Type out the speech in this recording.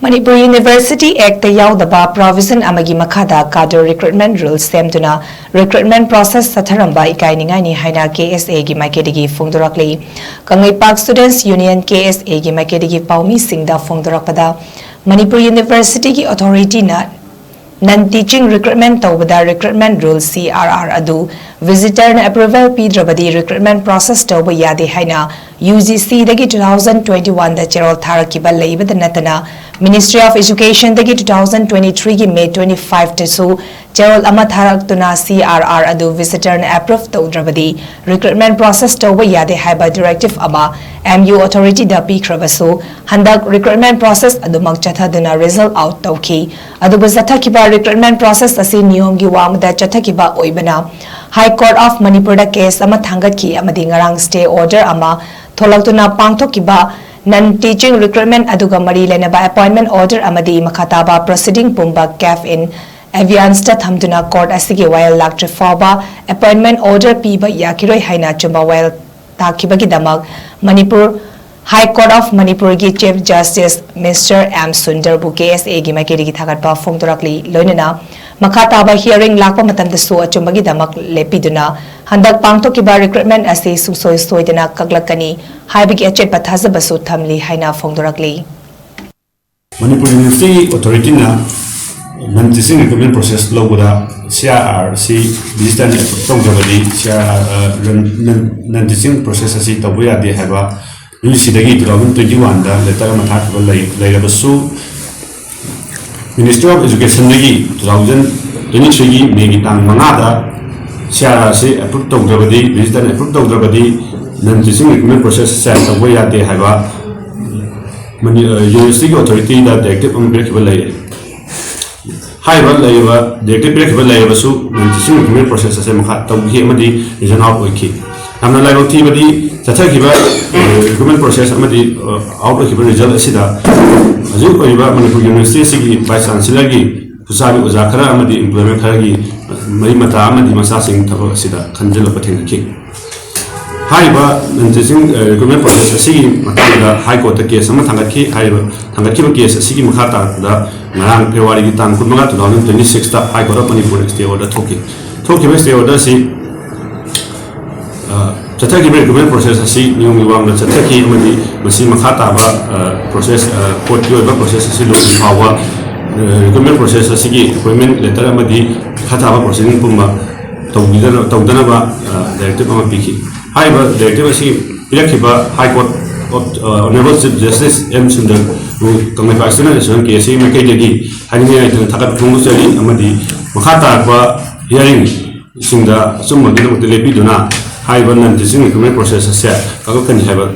Manipur University Act Yaodaba Provision Amagi Makhada Cadre Recruitment Rules Semduna Recruitment Process CHATHARAMBA EKAININGAINI HAINA KSA gi MAIKEIDAGI PHONGDORAKLI Kangaipang Students Union KSA gi MAIKEIDAGI Paumi Singda PHONGDORAKPADA Manipur University gi Authority na non-teaching recruitment tawbada recruitment rules CRR adu visitor na approval pidrabadi recruitment process tawba yade haina UGC dagi 2021 da cherol tharakiba leibada natana Ministry of Education dagi 2023 gi May 25 tasu cherol ama tharaktuna CRR adu visitor na approve tawdrabadi recruitment process tawba yade haiba directive ama MU authority da pikrabasu handak recruitment process adu magchathaduna result out tawki adu bazathakiba recruitment process asi niyom gi wamda chathakiba oibana High Court of Manipur da case ama thangatki amadi ngarang stay order ama tholaktuna pangthokiba non-teaching recruitment aduga mari lenaba appointment order amadi makhataba proceeding pumba caf in aviance ta thamduna court asigi while laktre foba appointment order piba yakiroi haina chumba while takibagi damak Manipur High Court of Manipur ki Chief Justice Mr. M. Sundar bu KSA gi MAIKEIDAGI thagatpa phongdorakli loinana makhataba hearing lakpa matamdasu achumbagi damak lepiduna handak pangthokiba recruitment ase susoi soidana kaglakani haibigi achet pathazabasu thamli haina phongdorakli Manipur University Authority na non-teaching recruitment process lobura CRR si digital tongdabadi CRR non-teaching process asi tabuya de haba UGC dagi 2021 da letter mathakba lailabasu Ministry of Education dagi 2023 gi May gi tang mangada CRR si approve tongdabadi digital approve tongdabadi non-teaching recruitment process sa tabuya de haba University Authority da directive breakable lai high one layer directive breakable layer su non-teaching recruitment process sa makha tawhi amadi region out oiki amna lai roti badi chathakiba recruitment process amadi out okiba result asida azu oiba Manipur University sigi vice chancellor gi kusari uzakhara amadi employment khara gi mari mata amadi masa sing thabo asida khanjal patheng ki haiba non-teaching recruitment process asigi matala high court case ama thangaki haiba thangaki case asigi makhata da ngarang February gi tan kunmanga 2026 ta high court of Manipur stay order thoki stay order si Chathaki recruitment process asi niyong iwang na chathaki amadi masi makhata ba process court ki oiba process asi lo hawa recruitment process asi gi appointment letter amadi khata ba proceeding pumba tawdana ba directive ama piki hai ba directive asi pilakhiba high court honorable chief justice M Sundar ru kamai pasina reson ke asi MAIKEIDAGI haningai thakat phungu chali amadi makhata ba hearing singda summa gi lepi duna high non-teaching recruitment process se kago kan haba